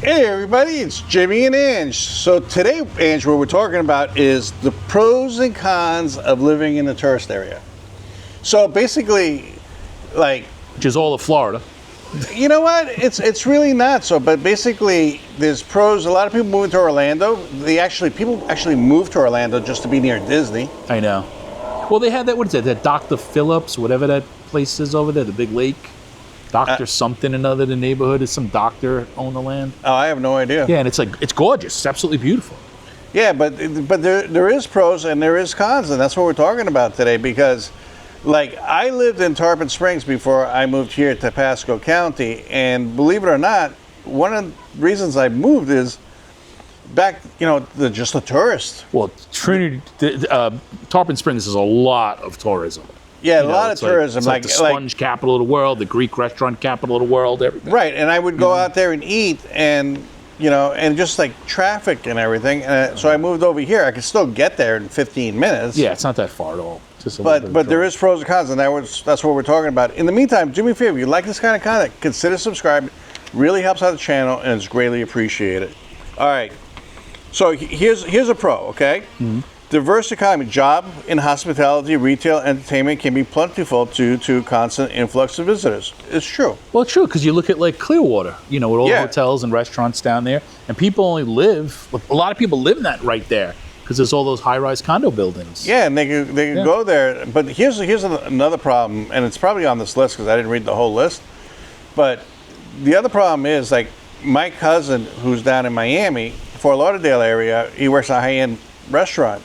Hey everybody, it's Jimmy and Ange. So today, Ange, what we're talking about is the pros and cons of living in a tourist area. So basically, like, Which is all of Florida. you know what? It's really not so. But basically, there's pros. A lot of people move to Orlando. People actually move to Orlando just to be near Disney. I know. Well, they had that, what is it, that Dr. Phillips, whatever that place is over there, the big lake. Dr. something another, the neighborhood is some doctor owned the land. Oh, I have no idea. Yeah, and it's gorgeous. It's absolutely beautiful. Yeah, but there is pros and there is cons, and that's what we're talking about today. Because, like, I lived in Tarpon Springs before I moved here to Pasco County, and believe it or not, one of the reasons I moved is just a tourist. Well, Tarpon Springs is a lot of tourism. Yeah, a lot of tourism. It's like the sponge capital of the world, the Greek restaurant capital of the world, everything. Right, and I would go out there and eat, and just like traffic and everything. So I moved over here. I could still get there in 15 minutes. Yeah, it's not that far at all. But there is pros and cons, and that's what we're talking about. In the meantime, do me a favor. If you like this kind of content, consider subscribing. Really helps out the channel, and it's greatly appreciated. All right. So here's a pro, okay? Mm-hmm. Diverse economy, job in hospitality, retail, entertainment can be plentiful due to constant influx of visitors. It's true. Well, it's true, because you look at like Clearwater, with all the hotels and restaurants down there, and people only a lot of people live in that right there, because there's all those high-rise condo buildings. Yeah, and they can go there. But here's another problem, and it's probably on this list because I didn't read the whole list. But the other problem is, like, my cousin who's down in Miami, Fort Lauderdale area, he works at a high-end restaurant.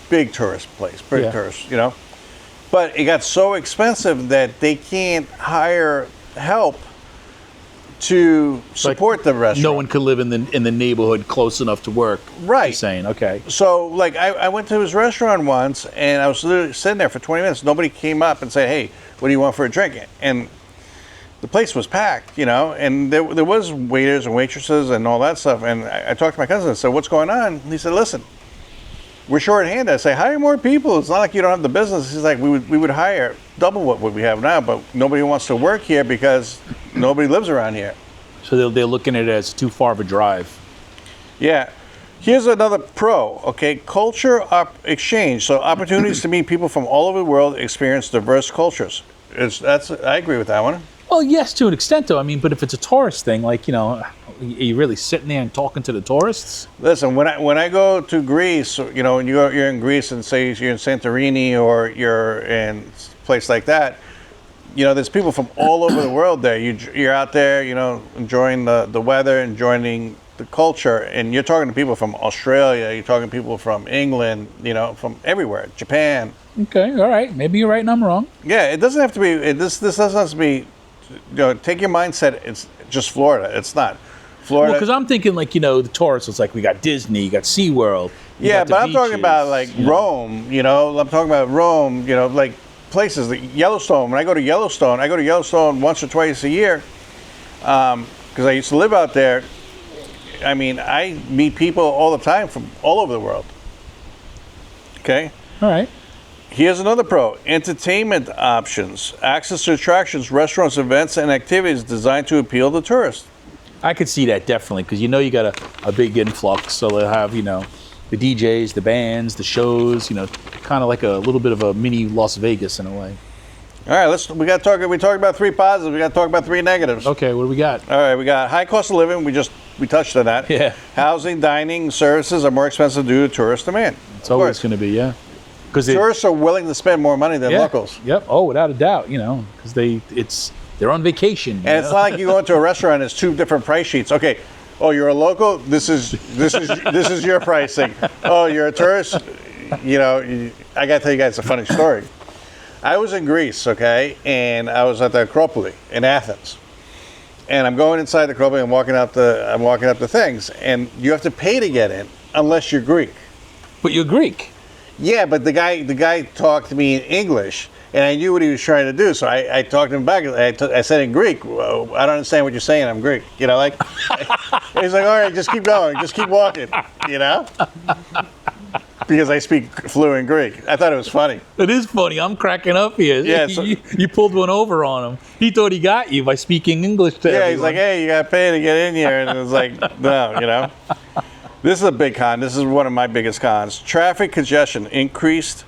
Big tourist place, tourist, But it got so expensive that they can't hire help to support the restaurant. No one could live in the neighborhood close enough to work. Right. You're saying, okay. So, like, I went to his restaurant once, and I was literally sitting there for 20 minutes. Nobody came up and said, "Hey, what do you want for a drink?" And the place was packed, and there was waiters and waitresses and all that stuff. And I talked to my cousin and said, "What's going on?" And he said, "Listen, we're short-handed." I say, "Hire more people. It's not like you don't have the business." He's like, we would hire double what we have now, but nobody wants to work here because nobody lives around here." So they're looking at it as too far of a drive. Yeah. Here's another pro, okay? Culture exchange. So opportunities to meet people from all over the world, experience diverse cultures. I agree with that one. Well, yes, to an extent, though. I mean, but if it's a tourist thing, like, are you really sitting there and talking to the tourists? Listen, when I go to Greece, when you're in Greece and say you're in Santorini or you're in a place like that, there's people from all over the world there. You're out there, enjoying the weather, enjoying the culture, and you're talking to people from Australia, you're talking to people from England, from everywhere, Japan. Okay, all right. Maybe you're right and I'm wrong. Yeah, it doesn't have to be, this doesn't have to be, take your mindset, it's just Florida. It's not. Florida. Well, because I'm thinking, like, the tourists, it's like we got Disney, you got SeaWorld. Yeah, but I'm talking about, like, Rome, I'm talking about Rome, like places, like Yellowstone. When I go to Yellowstone once or twice a year because I used to live out there. I mean, I meet people all the time from all over the world. Okay? All right. Here's another pro. Entertainment options. Access to attractions, restaurants, events, and activities designed to appeal to tourists. I could see that definitely, because you got a big influx. So they'll have, the DJs, the bands, the shows, kind of like a little bit of a mini Las Vegas in a way. All right, we talked about 3 positives. We got to talk about 3 negatives. Okay, what do we got? All right, we got high cost of living. We touched on that. Yeah. Housing, dining, services are more expensive due to tourist demand. It's always going to be, yeah. Because tourists are willing to spend more money than locals. Yep. Oh, without a doubt. Because they're on vacation. And it's not like you go into a restaurant and there's 2 different price sheets. Okay. Oh, you're a local. This is your pricing. Oh, you're a tourist. I got to tell you guys a funny story. I was in Greece, okay, and I was at the Acropolis in Athens. And I'm going inside the Acropolis. I'm walking up the things, and you have to pay to get in unless you're Greek. But you're Greek. Yeah, but the guy talked to me in English, and I knew what he was trying to do. So I talked to him back. I said in Greek, well, "I don't understand what you're saying. I'm Greek." He's like, "All right, just keep going. Just keep walking." because I speak fluent Greek. I thought it was funny. It is funny. I'm cracking up here. Yeah, so- you pulled one over on him. He thought he got you by speaking English to Yeah, everyone. he's like, hey, you got to pay to get in here. And it was like, no, you know. This is a big con. This is one of my biggest cons. Traffic congestion, increased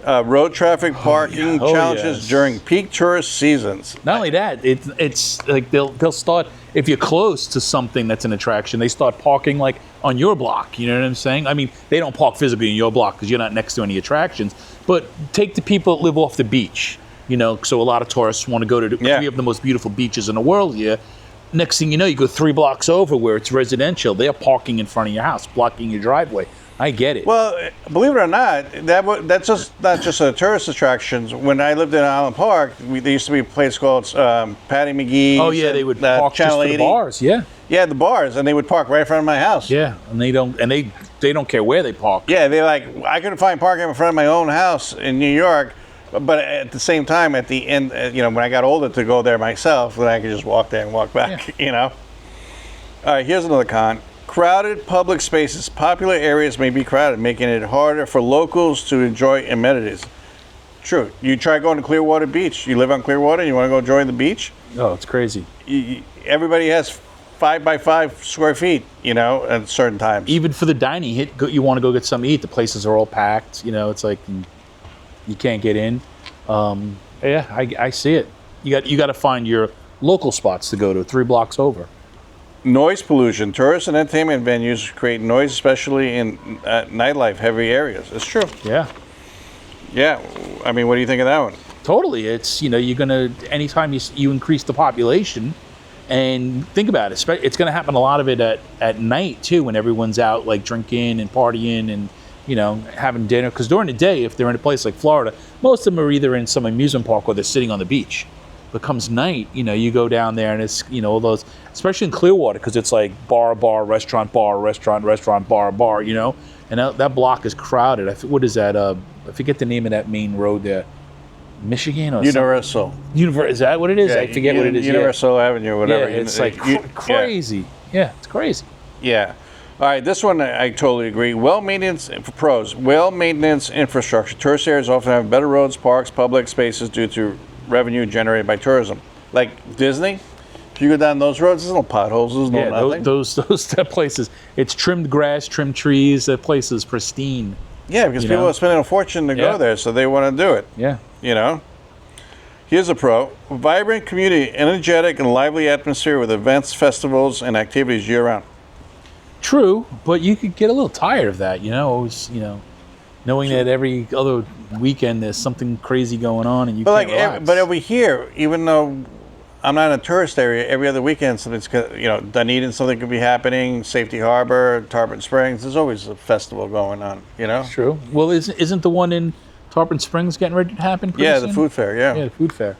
road traffic parking Oh, challenges yes. during peak tourist seasons. Not only that, it's like they'll start, if you're close to something that's an attraction, they start parking like on your block. You know what I'm saying? I mean, they don't park physically in your block because you're not next to any attractions. But take the people that live off the beach. You know, so a lot of tourists want to go to Yeah. three of the most beautiful beaches in the world here. Next thing you know, you go 3 blocks over where it's residential. They're parking in front of your house, blocking your driveway. I get it. Well, believe it or not, that's just not just a tourist attractions. When I lived in Island Park, there used to be a place called Patty McGee's. Oh yeah, they would park just Channel for the 80. bars. Yeah, Yeah, the bars, and they would park right in front of my house. yeah, and they don't care where they park. Yeah, they like, I couldn't find parking in front of my own house in New York, but at the same time, at the end, you know, when I got older to go there myself, then I could just walk there and walk back, you know. All right, here's another con. Crowded public spaces. Popular areas may be crowded, making it harder for locals to enjoy amenities. True. You try going to Clearwater Beach. You live on Clearwater and you want to go enjoy the beach? Oh, it's crazy. Everybody has 5 by 5 square feet, you know, at certain times. Even for the dining, you want to go get something to eat. The places are all packed. You know, it's like you can't get in. Yeah, I see it. You got to find your local spots to go to 3 blocks over. Noise pollution. Tourist and entertainment venues create noise, especially in nightlife heavy areas. It's true. Yeah, Yeah. I mean, what do you think of that one? totally. It's, you know, you're gonna, anytime you increase the population, and think about it, it's gonna happen a lot of it at night too, when everyone's out like drinking and partying and, you know, having dinner. Because during the day, if they're in a place like Florida, most of them are either in some amusement park or they're sitting on the beach. But comes night, you know, you go down there and it's, you know, all those, especially in Clearwater, because it's like bar, restaurant, bar, you know, and that block is crowded. What is that? I forget the name of that main road there. Michigan or Universal. Is that what it is? Yeah, I forget what it is. Universal Avenue, whatever. Yeah, it's like crazy. Yeah, it's crazy. Yeah. All right, this one I totally agree. Well-maintenance for pros. Well-maintenance infrastructure. Tourist areas often have better roads, parks, public spaces due to revenue generated by tourism. Like Disney, if you go down those roads, there's no potholes, there's no nothing. those that places. It's trimmed grass, trimmed trees. That place is pristine. Yeah, because people are spending a fortune to go there, so they want to do it. Yeah. You know? Here's a pro. Vibrant community, energetic and lively atmosphere with events, festivals, and activities year-round. True, but you could get a little tired of that, you know, always, you know, knowing that every other weekend there's something crazy going on and you can't relax. But over here, even though I'm not in a tourist area, every other weekend something's, you know, Dunedin, something could be happening, Safety Harbor, Tarpon Springs, there's always a festival going on, you know? True. Well, isn't the one in Tarpon Springs getting ready to happen pretty Yeah, soon? the food fair, yeah. Yeah, the food fair.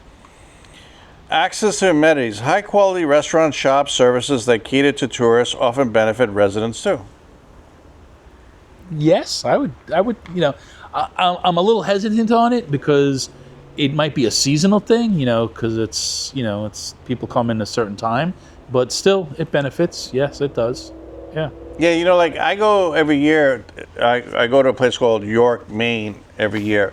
Access to amenities. High-quality restaurants, shops, services that cater to tourists often benefit residents too. Yes, I would, you know, I'm a little hesitant on it because it might be a seasonal thing, you know, because it's, you know, it's people come in a certain time, but still it benefits. Yes, it does. Yeah. Yeah, you know, like I go every year, I go to a place called York, Maine every year,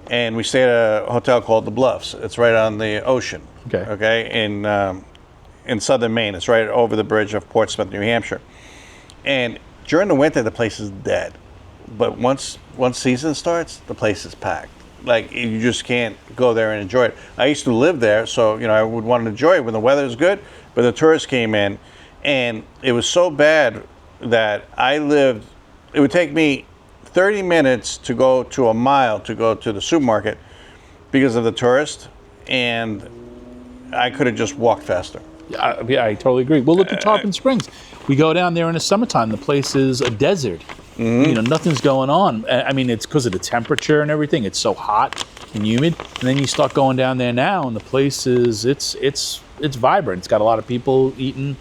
and we stay at a hotel called The Bluffs. It's right on the ocean. Okay, in southern Maine. It's right over the bridge of Portsmouth, New Hampshire. And during the winter, the place is dead. But once season starts, the place is packed. Like, you just can't go there and enjoy it. I used to live there, so, you know, I would want to enjoy it when the weather is good. But the tourists came in, and it was so bad that it would take me 30 minutes to go to a mile to go to the supermarket because of the tourists, and I could have just walked faster. Yeah, I totally agree. Well, look at Tarpon Springs. We go down there in the summertime. The place is a desert. Mm-hmm. You know, nothing's going on. I mean, it's because of the temperature and everything. It's so hot and humid. And then you start going down there now, and the place is it's vibrant. It's got a lot of people eating.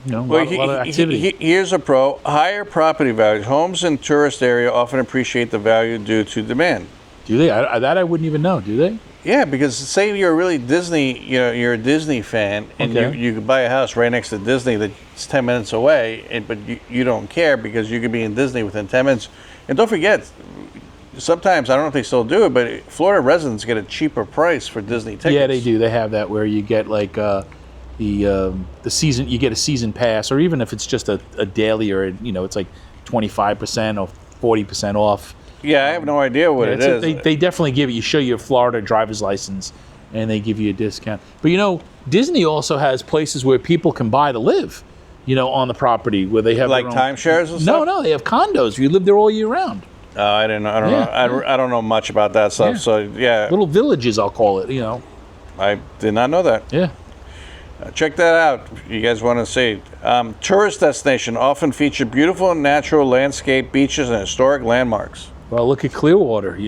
You know, a lot of activity. Here's a pro. Higher property values. Homes in tourist area often appreciate the value due to demand. Do they? That I wouldn't even know. Do they? Yeah, because say you're a really Disney, you're a Disney fan, and Okay. you could buy a house right next to Disney that's 10 minutes away, but you don't care because you could be in Disney within 10 minutes. And don't forget, sometimes, I don't know if they still do it, but Florida residents get a cheaper price for Disney tickets. Yeah, they do. They have that where you get like the season. You get a season pass, or even if it's just a daily, or it's like 25% or 40% off. Yeah, I have no idea what it is. They definitely give you show your Florida driver's license, and they give you a discount. But Disney also has places where people can buy to live, on the property where they have like their own, timeshares and stuff? No, they have condos. You live there all year round. Oh, I don't know. I don't know much about that stuff. Yeah. So yeah, Little villages, I'll call it. I did not know that. Yeah. Check that out. If you guys want to see. Tourist destination often feature beautiful natural landscape, beaches, and historic landmarks. Well, look at Clearwater.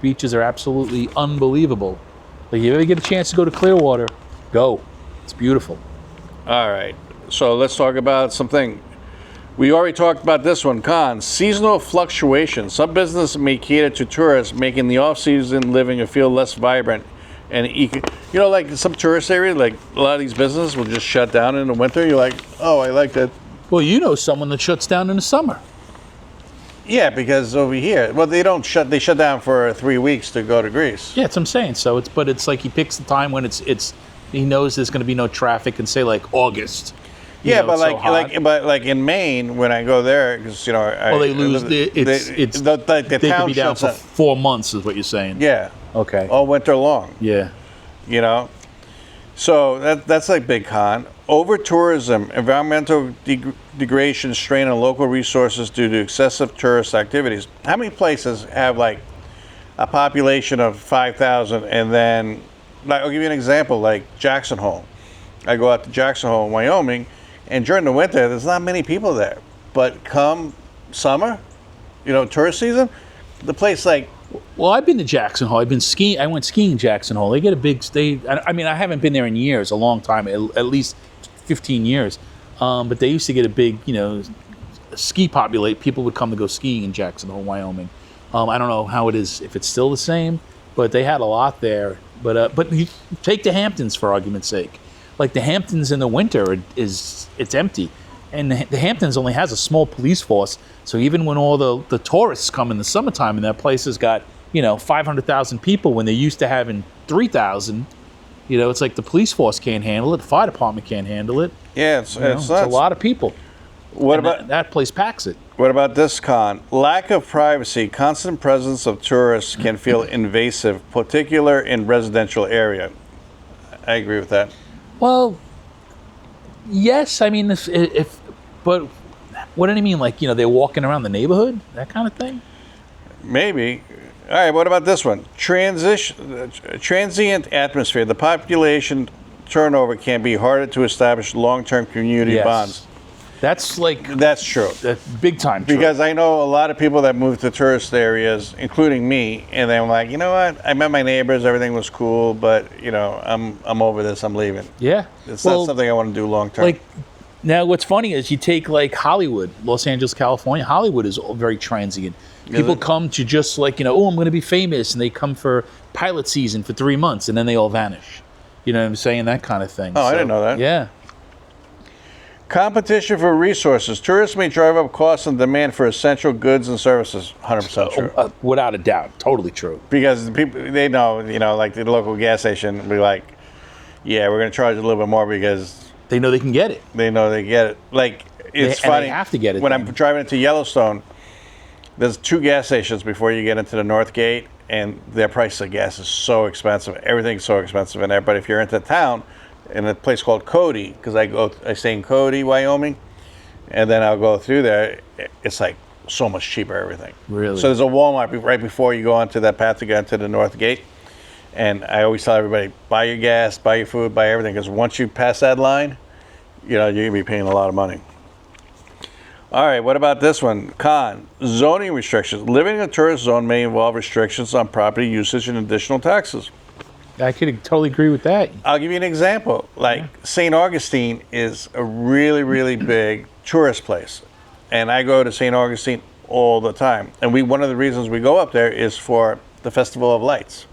Beaches are absolutely unbelievable. Like, if you ever get a chance to go to Clearwater, go. It's beautiful. All right. So let's talk about something. We already talked about this one. Cons. Seasonal fluctuations. Some businesses may cater to tourists, making the off-season living feel less vibrant. And like some tourist areas, like a lot of these businesses will just shut down in the winter. You're like, oh, I like that. Well, someone that shuts down in the summer. Yeah, because over here, well, they don't shut. They shut down for 3 weeks to go to Greece. Yeah, that's what I'm saying. So it's like he picks the time when he knows there's going to be no traffic, and say like August. Yeah, but like in Maine, when I go there, because they lose the town could be down shuts for down. 4 months, is what you're saying. Yeah. Okay. All winter long. Yeah. So that's like big con. Over tourism, environmental degradation, strain on local resources due to excessive tourist activities. How many places have like a population of 5,000 and then, like, I'll give you an example, like Jackson Hole. I go out to Jackson Hole in Wyoming, and during the winter, there's not many people there. But come summer, tourist season, the place like. Well, I've been to Jackson Hole. I've been skiing. I went skiing in Jackson Hole. They get a big. I haven't been there in years, a long time, at least 15 years. But they used to get a big, ski populate. People would come to go skiing in Jackson Hole, Wyoming. I don't know how it is, if it's still the same, but they had a lot there. But you take the Hamptons for argument's sake. Like the Hamptons in the winter, it's empty, and the Hamptons only has a small police force. So even when all the tourists come in the summertime, and that place has got 500,000 people when they're used to having 3,000, it's like the police force can't handle it, the fire department can't handle it. Yeah, it's a lot of people. What about that place packs it? What about this con? Lack of privacy, constant presence of tourists can feel invasive, particularly in residential area. I agree with that. Well, yes. I mean, but what do you mean? Like, they're walking around the neighborhood, that kind of thing? Maybe. All right, what about this one? Transient atmosphere. The population turnover can be harder to establish long-term community bonds. That's true. That's big time true. Because I know a lot of people that move to tourist areas, including me, and they're like, you know what? I met my neighbors, everything was cool, but I'm over this. I'm leaving. Yeah, it's not something I want to do long term. Like now, what's funny is you take like Hollywood, Los Angeles, California. Hollywood is very transient. People come to just like oh, I'm going to be famous, and they come for pilot season for 3 months, and then they all vanish. You know what I'm saying? That kind of thing. Oh, I didn't know that. Yeah. Competition for resources. Tourists may drive up costs and demand for essential goods and services. 100% true. Without a doubt. Totally true. Because the people, they know, like the local gas station will be like, yeah, we're going to charge a little bit more because... They know they can get it. They know they get it. Like, it's funny. And they have to get it. When I'm driving into Yellowstone, there's 2 gas stations before you get into the North Gate, and their price of gas is so expensive. Everything's so expensive in there. But if you're into town... in a place called Cody, because I stay in Cody, Wyoming, and then I'll go through there. It's like so much cheaper, everything. Really? So there's a Walmart right before you go onto that path to get into the North Gate, and I always tell everybody, buy your gas, buy your food, buy everything, because once you pass that line, you're gonna be paying a lot of money. All right, what about this one? Con, zoning restrictions. Living in a tourist zone may involve restrictions on property usage and additional taxes. I could totally agree with that. I'll give you an example. Like St. Augustine is a really, really big tourist place. And I go to St. Augustine all the time. And one of the reasons we go up there is for the Festival of Lights.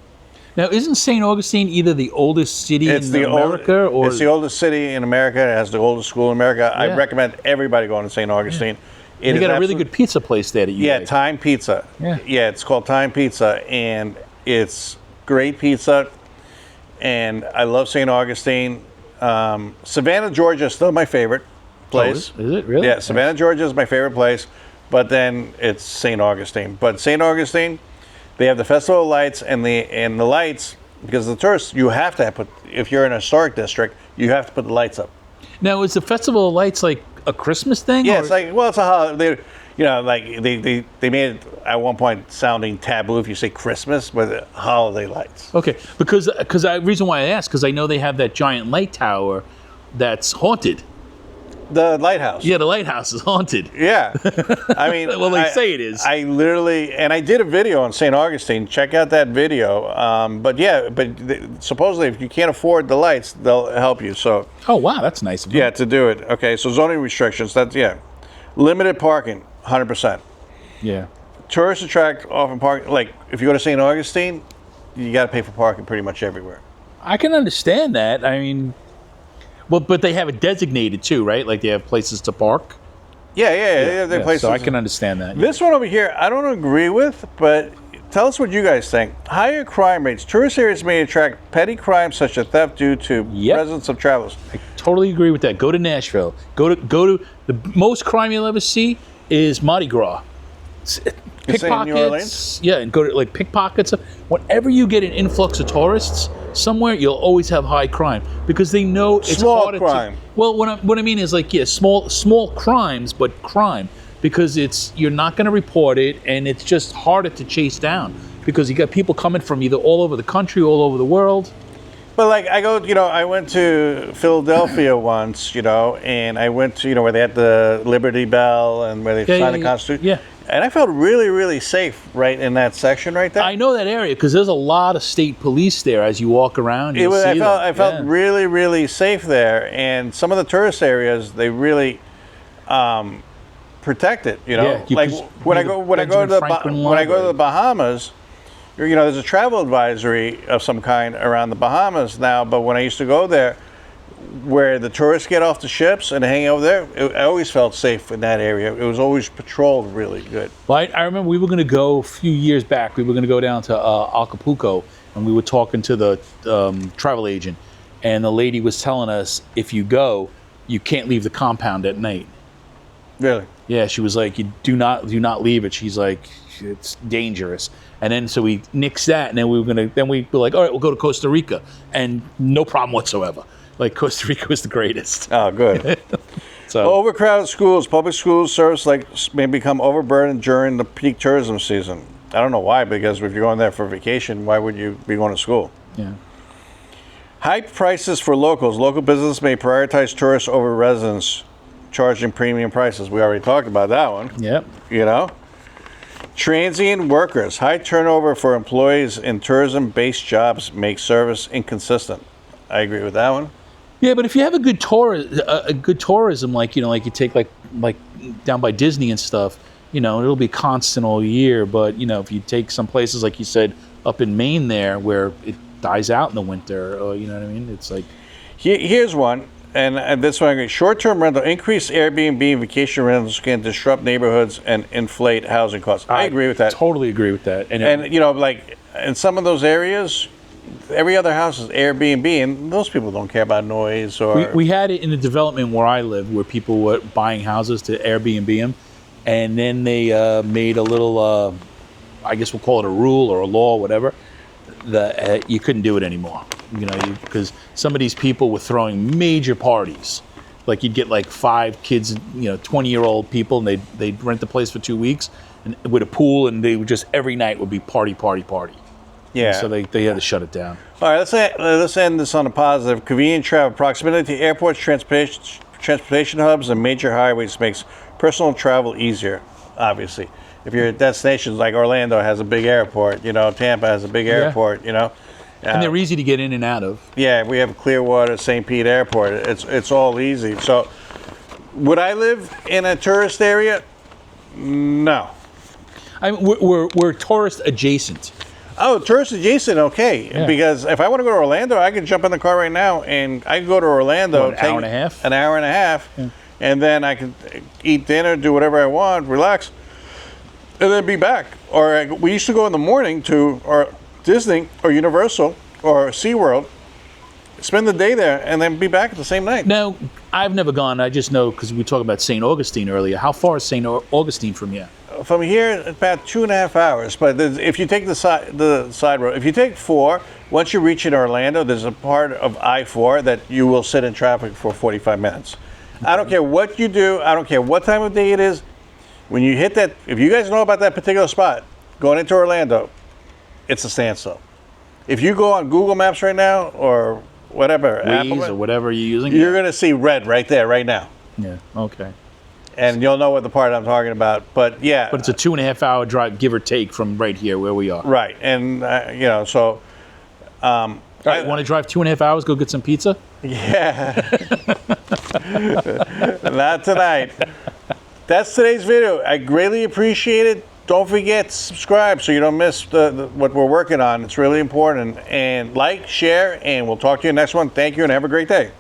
Now, isn't St. Augustine either the oldest city in America, or it's the oldest city in America? It has the oldest school in America. I recommend everybody going to St. Augustine. They got a really good pizza place there that you like. Time Pizza. Yeah, it's called Time Pizza, and it's great pizza. And I love St. Augustine. Savannah, Georgia is still my favorite place. Oh, is it really? Yeah, Savannah, Georgia is my favorite place. But then it's St. Augustine. But St. Augustine, they have the Festival of Lights, and the lights, because the tourists, you have to put, if you're in a historic district, you have to put the lights up. Now, is the Festival of Lights like a Christmas thing? Yeah, it's like, well, it's a holiday. They made it at one point sounding taboo if you say Christmas, but holiday lights. Okay, because the reason why I asked, because I know they have that giant light tower that's haunted. The lighthouse. Yeah, the lighthouse is haunted. Yeah. I mean, well, they say it is. I literally, and I did a video on St. Augustine. Check out that video. Supposedly, if you can't afford the lights, they'll help you. So. Oh, wow, that's nice of them. Yeah, to do it. Okay, so zoning restrictions. Limited parking, 100%. Yeah. Tourists attract often parking. Like if you go to St. Augustine, you got to pay for parking pretty much everywhere. I can understand that. I mean. Well, but they have it designated too, right? Like they have places to park. Yeah. They have places. So I can understand that. This one over here, I don't agree with, but tell us what you guys think. Higher crime rates. Tourist areas may attract petty crimes such as theft due to presence of travelers. I totally agree with that. Go to Nashville. Go to the most crime you'll ever see is Mardi Gras. Pickpockets. Yeah, and go to like pickpockets. Whenever you get an influx of tourists somewhere, you'll always have high crime because they know it's small harder crime. Well, what I mean is like small crimes, but crime because you're not going to report it, and it's just harder to chase down because you got people coming from either all over the country, all over the world. But like I went to Philadelphia once, and I went to where they had the Liberty Bell and where they signed the Constitution. Yeah. And I felt really, really safe right in that section right there. I know that area because there's a lot of state police there as you walk around. I felt really, really safe there. And some of the tourist areas, they really protect it. Like when I go to the Bahamas, there's a travel advisory of some kind around the Bahamas now. But when I used to go there, where the tourists get off the ships and hang out there, I always felt safe in that area. It was always patrolled really good. Well, I remember we were going to go a few years back. We were going to go down to Acapulco, and we were talking to the travel agent, and the lady was telling us if you go, you can't leave the compound at night. Really? Yeah, she was like, you do not leave it. She's like, it's dangerous. And then so we nixed that, and then we were like, all right, we'll go to Costa Rica, and no problem whatsoever. Like Costa Rica was the greatest. Oh, good. So overcrowded schools, public schools service may become overburdened during the peak tourism season. I don't know why, because if you're going there for vacation, why would you be going to school? Yeah. High prices for locals. Local business may prioritize tourists over residents, charging premium prices. We already talked about that one. Yep. Transient workers. High turnover for employees in tourism-based jobs make service inconsistent. I agree with that one. Yeah, but if you have a good tourism, like you take like down by Disney and stuff, it'll be constant all year. But if you take some places like you said up in Maine there, where it dies out in the winter, you know what I mean? It's like here's one, and this one: short-term rental, increased Airbnb and vacation rentals can disrupt neighborhoods and inflate housing costs. I agree with that. Totally agree with that. And like in some of those areas, every other house is Airbnb, and those people don't care about noise or. We had it in the development where I live, where people were buying houses to Airbnb them, and then they made a little, I guess we'll call it a rule or a law, whatever, that you couldn't do it anymore. Because some of these people were throwing major parties. Like you'd get like 5 kids, 20-year-old people, and they'd rent the place for 2 weeks, and with a pool, and they would just every night would be party. Yeah. So they had to shut it down. All right, let's end this on a positive. Convenient travel. Proximity to airports, transportation hubs, and major highways makes personal travel easier, obviously. If your destinations like Orlando has a big airport, Tampa has a big airport, and they're easy to get in and out of. Yeah, we have Clearwater, St. Pete Airport. It's all easy. So would I live in a tourist area? No. We're tourist adjacent. Oh, tourist adjacent, okay. Yeah. Because if I want to go to Orlando, I can jump in the car right now and I can go to Orlando. What, an hour and a half? An hour and a half. Yeah. And then I can eat dinner, do whatever I want, relax, and then be back. Or we used to go in the morning to or Disney or Universal or SeaWorld, spend the day there, and then be back at the same night. Now, I've never gone. I just know because we talked about St. Augustine earlier. How far is St. Augustine from here? From here, it's about 2.5 hours. But if you take the side road, if you take 4, once you reach in Orlando, there's a part of I-4 that you will sit in traffic for 45 minutes. I don't care what you do. I don't care what time of day it is. When you hit that, if you guys know about that particular spot, going into Orlando, it's a standstill. If you go on Google Maps right now or whatever, Waze or whatever you're using, you're going to see red right there, right now. Yeah. Okay. And you'll know what the part I'm talking about. But yeah. But it's a 2.5 hour drive, give or take, from right here where we are. Right. And, so. All right, want to drive 2.5 hours, go get some pizza? Yeah. Not tonight. That's today's video. I greatly appreciate it. Don't forget to subscribe so you don't miss what we're working on. It's really important. And like, share, and we'll talk to you next one. Thank you and have a great day.